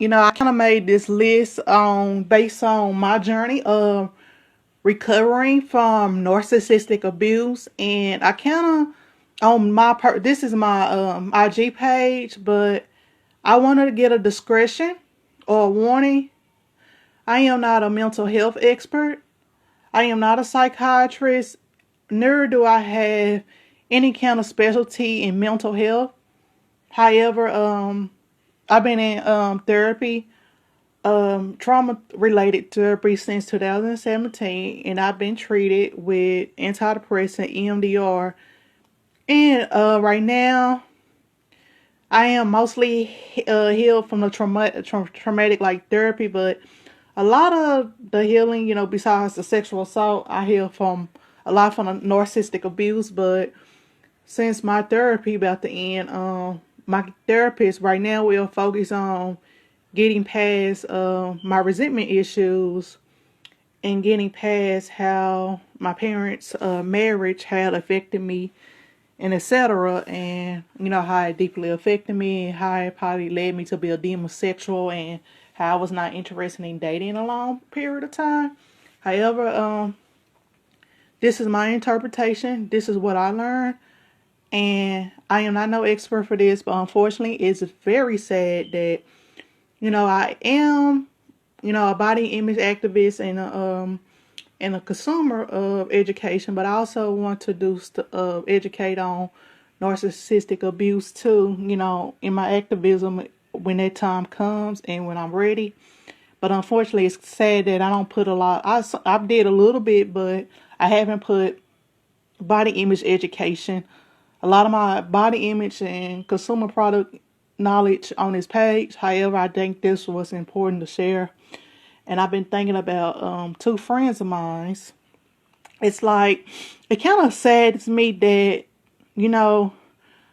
I kind of made this list based on my journey of recovering from narcissistic abuse, and I kind of on my part. This is my IG page, but I wanted to get a discretion or a warning. I am not a mental health expert. I am not a psychiatrist. Nor do I have any kind of specialty in mental health. However, I've been in therapy, trauma related therapy since 2017, and I've been treated with antidepressant EMDR. And right now, I am mostly healed from the traumatic like therapy, but a lot of the healing, besides the sexual assault, I heal from a lot from the narcissistic abuse. But since my therapy about to end, my therapist right now will focus on getting past my resentment issues and getting past how my parents' marriage had affected me and etc. And how it deeply affected me, and how it probably led me to be a demisexual, and how I was not interested in dating a long period of time. However, this is my interpretation. This is what I learned. And I am not no expert for this, but unfortunately, it's very sad that, I am, a body image activist and a consumer of education, but I also want to educate on narcissistic abuse too, in my activism when that time comes and when I'm ready. But unfortunately, it's sad that I don't put a lot. I did a little bit, but I haven't put body image education, a lot of my body image and consumer product knowledge on this page. However, I think this was important to share. And I've been thinking about two friends of mine. It's like, it kind of saddens me that, no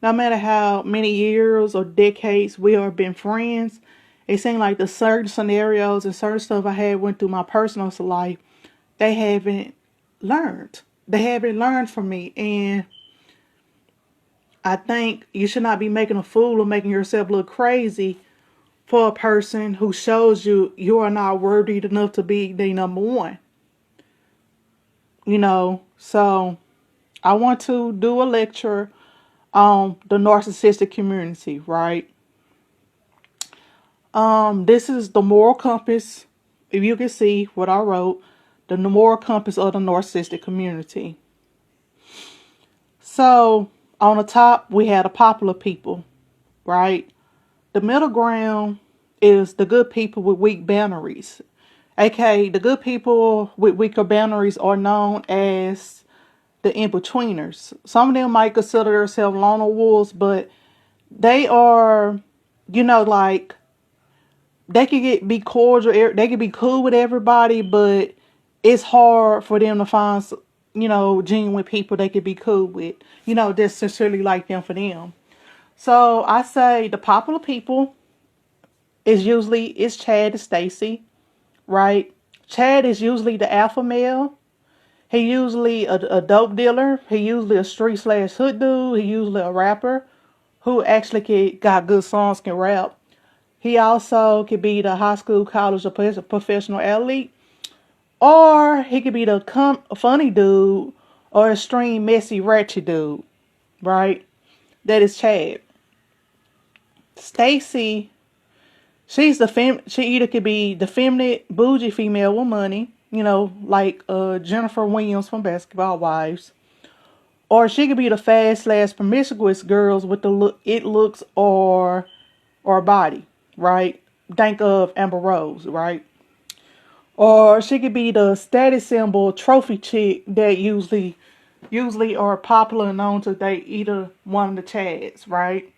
matter how many years or decades we have been friends, it seems like the certain scenarios and certain stuff I had went through my personal life, they haven't learned. They haven't learned from me. And I think you should not be making a fool or making yourself look crazy for a person who shows you are not worthy enough to be the number one. So I want to do a lecture on the narcissistic community, right? This is the moral compass. If you can see what I wrote, the moral compass of the narcissistic community. So on the top, we had the popular people, right? The middle ground is the good people with weak boundaries. Okay, the good people with weaker boundaries are known as the in-betweeners. Some of them might consider themselves loner wolves, but they are, like, they can be cordial, they can be cool with everybody, but it's hard for them to find, genuine people they could be cool with, just sincerely like them for them. So I say the popular people is Chad and Stacy, right? Chad is usually the alpha male. He usually a dope dealer. He usually a street/hood dude. He usually a rapper who actually got good songs, can rap. He also could be the high school, college, or professional athlete. Or he could be the funny dude or extreme, messy, ratchet dude, right? That is Chad. Stacy, she either could be the feminine, bougie female with money, like Jennifer Williams from Basketball Wives. Or she could be the fast/promiscuous girls with the looks or body, right? Think of Amber Rose, right? Or she could be the status symbol trophy chick that usually are popular and known to date either one of the Chads, right?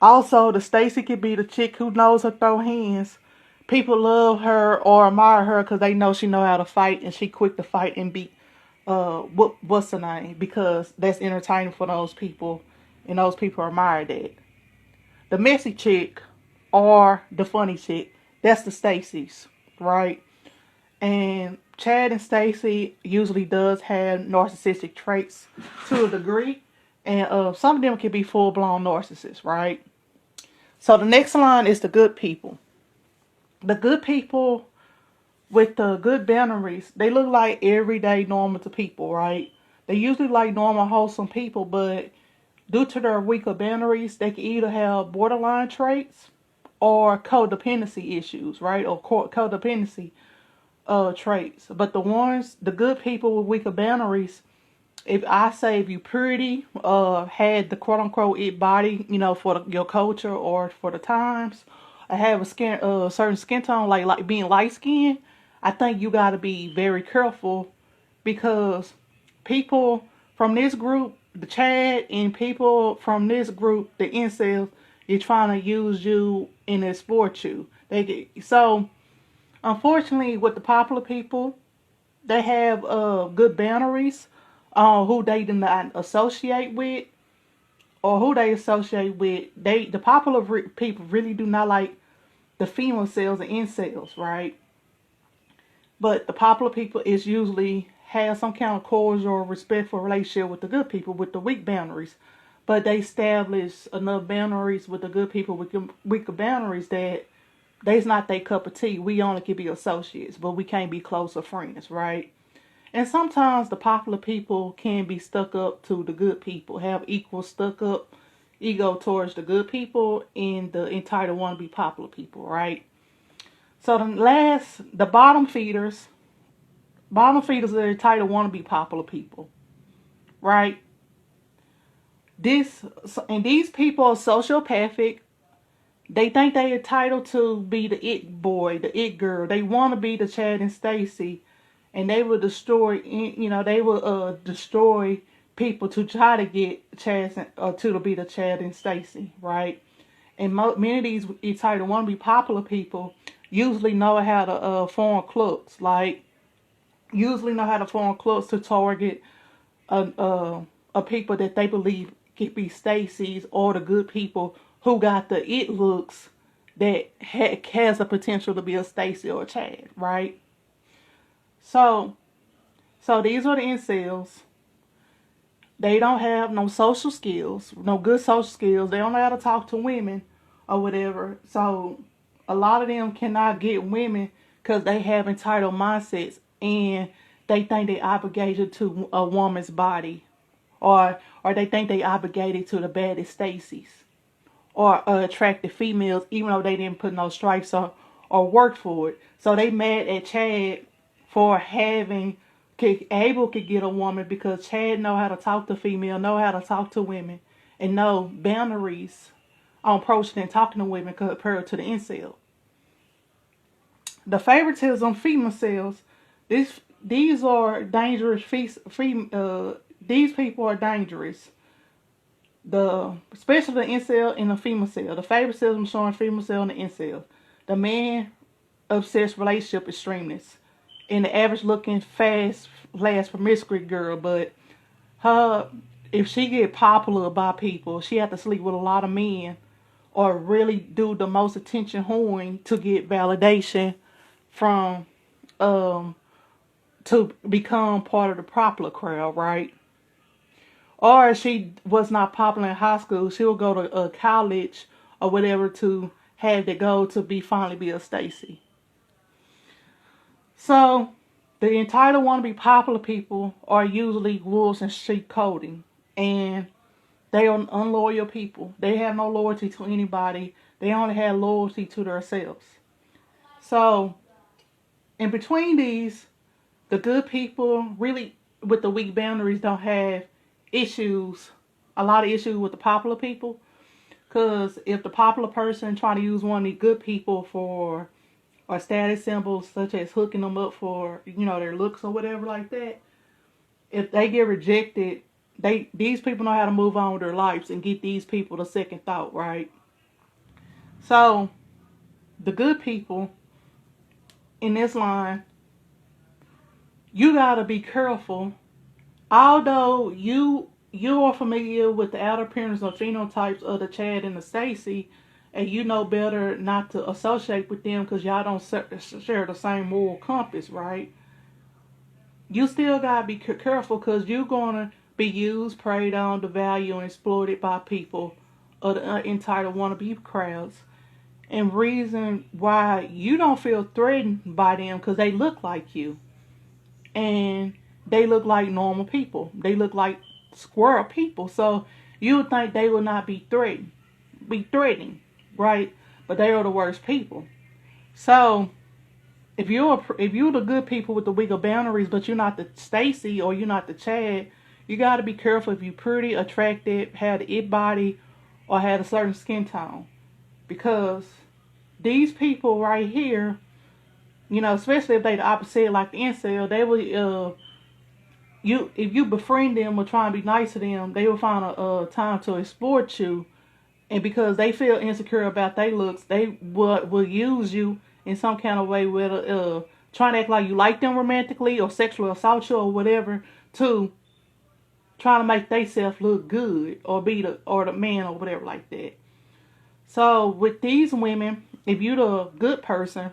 Also, the Stacy could be the chick who knows how to throw hands. People love her or admire her because they know she know how to fight and she quick to fight and beat what's her name, because that's entertaining for those people and those people admire that. The messy chick or the funny chick, that's the Stacys, right? And Chad and Stacy usually does have narcissistic traits to a degree, and some of them can be full blown narcissists, right? So the next line is the good people. The good people with the good boundaries, they look like everyday normal to people, right? They usually like normal, wholesome people, but due to their weaker boundaries, they can either have borderline traits or codependency issues, right? Or codependency traits. But the good people with weaker boundaries, if you pretty, had the quote unquote it body, for your culture or for the times, I have certain skin tone, like being light skinned, I think you got to be very careful because people from this group, the Chad, and people from this group, the incels, you're trying to use you and exploit you. So unfortunately, with the popular people, they have good boundaries on who they do not associate with or who they associate with. The popular people really do not like the female cells and incels, right? But the popular people is usually have some kind of cordial or respectful relationship with the good people with the weak boundaries. But they establish enough boundaries with the good people with weaker boundaries that they's not their cup of tea. We only can be associates, but we can't be closer friends, right? And sometimes the popular people can be stuck up to the good people, have equal stuck up ego towards the good people and the entitled want to be popular people, right? So the bottom feeders are entitled want to be popular people, right? These people are sociopathic. They think they're entitled to be the it boy, the it girl. They want to be the Chad and Stacy, and they will destroy people to try to get to be the Chad and Stacy, right? And many of these entitled want to be popular people usually know how to form clubs, to target a people that they believe could be Stacy's or the good people who got the it looks that has the potential to be a Stacy or a Chad, right? So these are the incels. They don't have no social skills, no good social skills. They don't know how to talk to women or whatever. So a lot of them cannot get women because they have entitled mindsets and they think they obligated to a woman's body, or they think they obligated to the baddest Stacys or attractive females, even though they didn't put no stripes or work for it. So they mad at Chad for able to get a woman because Chad know how to talk to female, know how to talk to women, and know boundaries on approaching and talking to women compared to the incel. The favoritism female cells, these are dangerous. These people are dangerous. Especially the incel and the female cell. The favoritism showing female cell and the incel. The man obsessed relationship extremeness. And the average looking fast promiscuous girl, but if she get popular by people, she have to sleep with a lot of men or really do the most attention whoring to get validation from to become part of the popular crowd, right? Or if she was not popular in high school, she'll go to college or whatever to have the goal to finally be a Stacy. So the entitled wannabe popular people are usually wolves in sheep clothing, and they are unloyal people. They have no loyalty to anybody. They only have loyalty to themselves. So in between these, the good people really with the weak boundaries don't have a lot of issues with the popular people. Because if the popular person try to use one of the good people for or status symbols such as hooking them up for their looks or whatever like that, if they get rejected, these people know how to move on with their lives and get these people the second thought, right? So the good people in this line, you gotta be careful. Although you are familiar with the outer appearance or phenotypes of the Chad and the Stacy, and you know better not to associate with them because y'all don't share the same moral compass, right? You still gotta be careful because you're gonna be used, preyed on, devalued, and exploited by people of the entitled wannabe crowds, and reason why you don't feel threatened by them because they look like you, and they look like normal people. They look like square people. So you would think they would not be threatening, right? But they are the worst people. So if you're the good people with the weaker boundaries, but you're not the Stacy or you're not the Chad, you got to be careful if you're pretty, attractive, had the it body, or had a certain skin tone, because these people right here, especially if they the opposite, like the incel, they will if you befriend them or try and be nice to them, they will find a time to exploit you, and because they feel insecure about their looks, they will use you in some kind of way with trying to act like you like them romantically or sexually assault you or whatever, to try to make themselves look good or be the man or whatever like that. So with these women, if you the good person,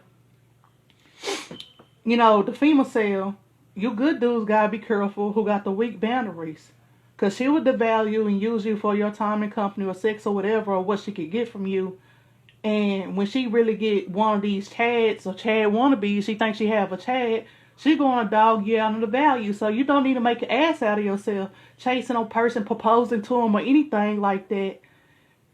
the female cell, you good dudes gotta be careful who got the weak boundaries. Because she would devalue and use you for your time and company or sex or whatever, or what she could get from you. And when she really get one of these Chads or Chad wannabes, she thinks she have a Chad, she gonna dog you out on the value. So you don't need to make an ass out of yourself chasing a person, proposing to them or anything like that,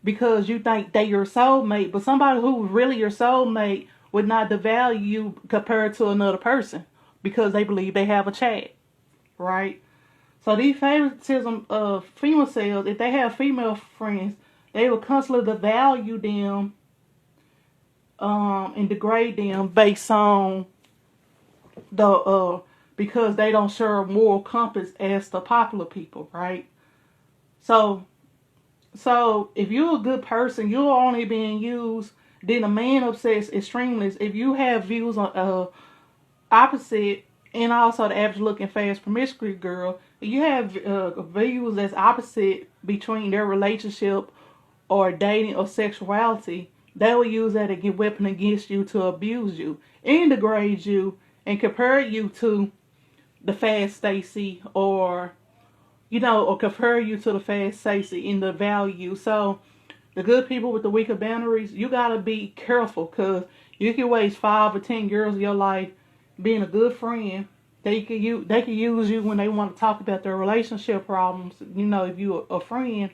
because you think they your soulmate. But somebody who's really your soulmate would not devalue you compared to another person because they believe they have a Chad, right? So these favoritism of female cells, if they have female friends, they will constantly devalue them and degrade them based on the because they don't share a moral compass as the popular people, right? So if you're a good person, you're only being used. Then a man obsessed extremist, if you have views on opposite, and also the average looking fast promiscuous girl, you have views that's opposite between their relationship or dating or sexuality, they will use that as a weapon against you to abuse you and degrade you and compare you to the fast Stacy, or or compare you to the fast Stacy in the value. So the good people with the weaker boundaries, you gotta be careful, because you can waste 5 or 10 years of your life being a good friend. They can use you when they want to talk about their relationship problems, if you're a friend.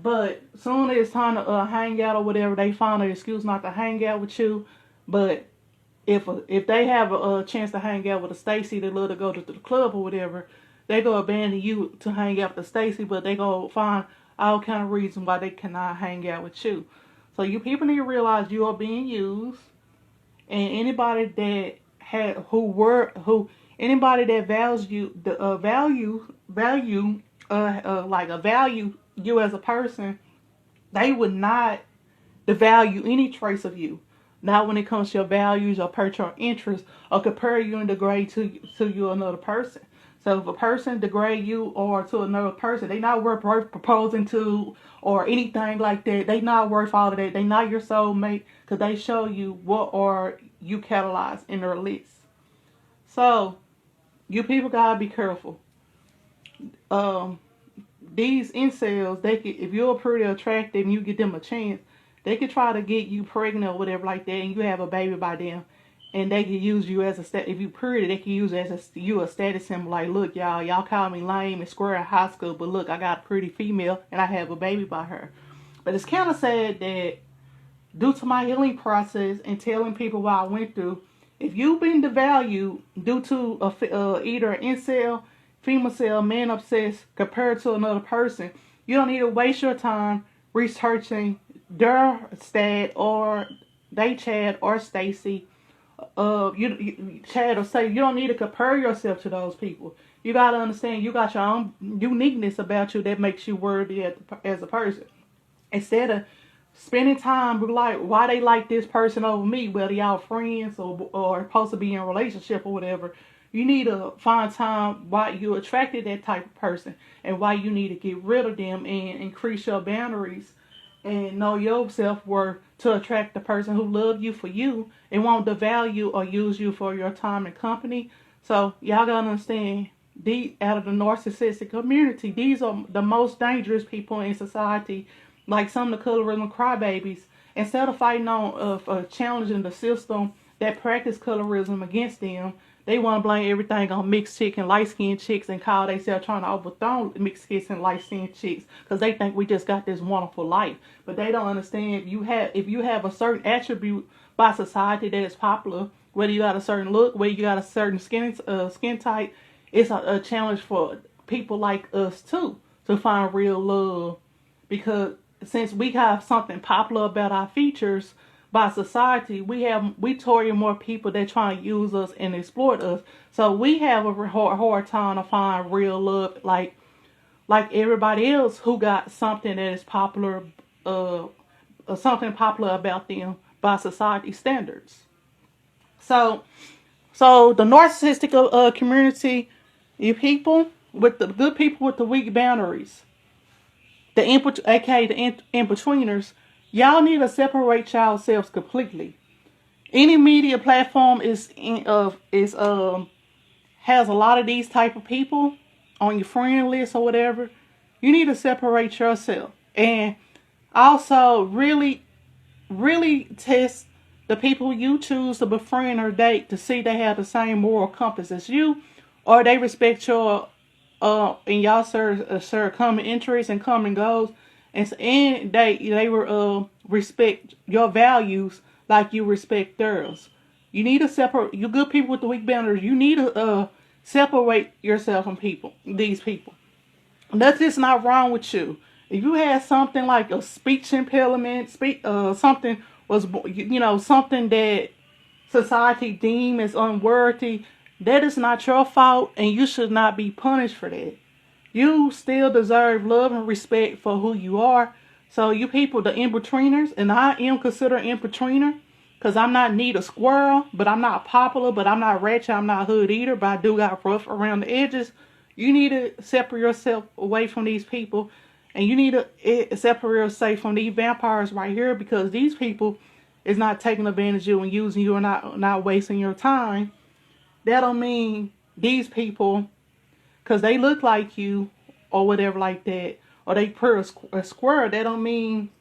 But soon as it's time to hang out or whatever, they find an excuse not to hang out with you. But if they have a chance to hang out with a Stacy that love to go to the club or whatever, they go abandon you to hang out with the Stacy, but they go find all kind of reasons why they cannot hang out with you. So you people need to realize you are being used, and anybody that anybody that values you, value you as a person, they would not devalue any trace of you. Not when it comes to your values or personal interests, or compare you and degrade to you another person. So if a person degrade you or to another person, they not worth proposing to or anything like that. They not worth all of that. They not your soulmate, because they show you what are you catalyze in their list. So you people gotta be careful. These incels, if you're pretty attractive and you give them a chance, they could try to get you pregnant or whatever like that, and you have a baby by them, and they can use you as if you pretty, they can use it as a status symbol. Like, look, y'all call me lame and square in high school, but look, I got a pretty female and I have a baby by her. But it's kind of sad that due to my healing process and telling people what I went through, if you've been devalued due to either an incel, female cell, man obsessed compared to another person, you don't need to waste your time researching their stat or they Chad or Stacy. Chad or Stacy. You don't need to compare yourself to those people. You gotta understand you got your own uniqueness about you that makes you worthy as a person. Instead of spending time like why they like this person over me, whether y'all friends or supposed to be in a relationship or whatever, you need to find time why you attracted that type of person and why you need to get rid of them and increase your boundaries and know your self-worth to attract the person who loves you for you and won't devalue or use you for your time and company. So y'all gotta understand, out of the narcissistic community, these are the most dangerous people in society like some of the colorism crybabies, instead of fighting on challenging the system that practice colorism against them, they want to blame everything on mixed chicks and light skinned chicks and call themselves trying to overthrow mixed chicks and light skinned chicks because they think we just got this wonderful life. But they don't understand if you have a certain attribute by society that is popular, whether you got a certain look, whether you got a certain skin type, it's a challenge for people like us too to find real love, because since we have something popular about our features by society, we target more people that trying to use us and exploit us. So we have a hard time to find real love like everybody else who got something that is popular, something popular about them by society standards. So the narcissistic community, you people with the good people with the weak boundaries, the in-betweeners, y'all need to separate yourselves completely. Any media platform has a lot of these type of people on your friend list or whatever. You need to separate yourself, and also really test the people you choose to befriend or date to see they have the same moral compass as you, or they respect your and y'all share common interests and common goals, and they will respect your values like you respect theirs. You need to separate. You good people with the weak boundaries. You need to separate yourself from these people. Nothing's not wrong with you. If you had something like a speech impediment, something was, something that society deemed as unworthy, that is not your fault, and you should not be punished for that. You still deserve love and respect for who you are. So you people, the in-betweeners, and I am considered in-betweener, because I'm not neat a squirrel, but I'm not popular, but I'm not ratchet, I'm not hood either, but I do got rough around the edges. You need to separate yourself away from these people, and you need to separate yourself from these vampires right here, because these people is not taking advantage of you and using you and not wasting your time. That don't mean these people, because they look like you or whatever like that, or they put a square, that don't mean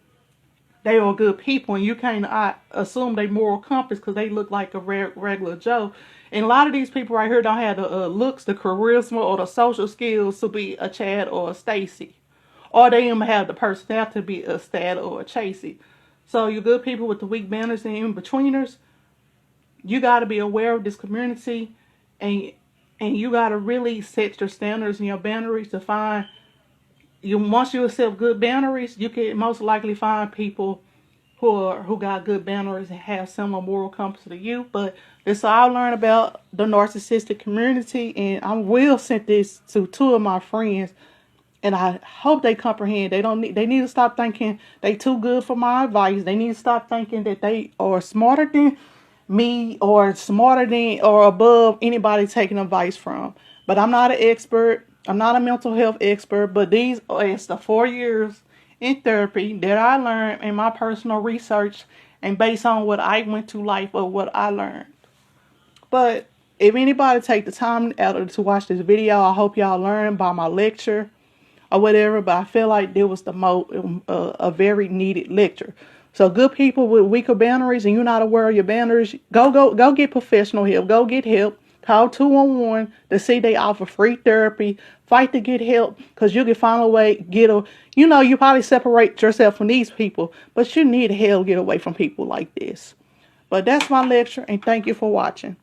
they are good people, and you can't assume they moral compass because they look like a regular Joe. And a lot of these people right here don't have the looks, the charisma, or the social skills to be a Chad or a Stacy. Or they even have the personality to be a Stad or a Chasey. So you good people with the weak manners and in-betweeners, you got to be aware of this community, and you got to really set your standards and your boundaries to find. Once you accept good boundaries, you can most likely find people who got good boundaries and have similar moral compass to you. But this is all I learned about the narcissistic community, and I will send this to two of my friends, and I hope they comprehend. They need to stop thinking they too good for my advice. They need to stop thinking that they are smarter than me or smarter than or above anybody taking advice from. But I'm not an expert. I'm not a mental health expert, but it's the 4 years in therapy that I learned in my personal research and based on what I went through life or what I learned. But if anybody take the time out to watch this video, I hope y'all learn by my lecture or whatever, but I feel like there was a very needed lecture. So good people with weaker boundaries and you're not aware of your boundaries, go get professional help. Go get help. Call 211 to see they offer free therapy. Fight to get help, because you can find a way, you probably separate yourself from these people, but you need help get away from people like this. But that's my lecture, and thank you for watching.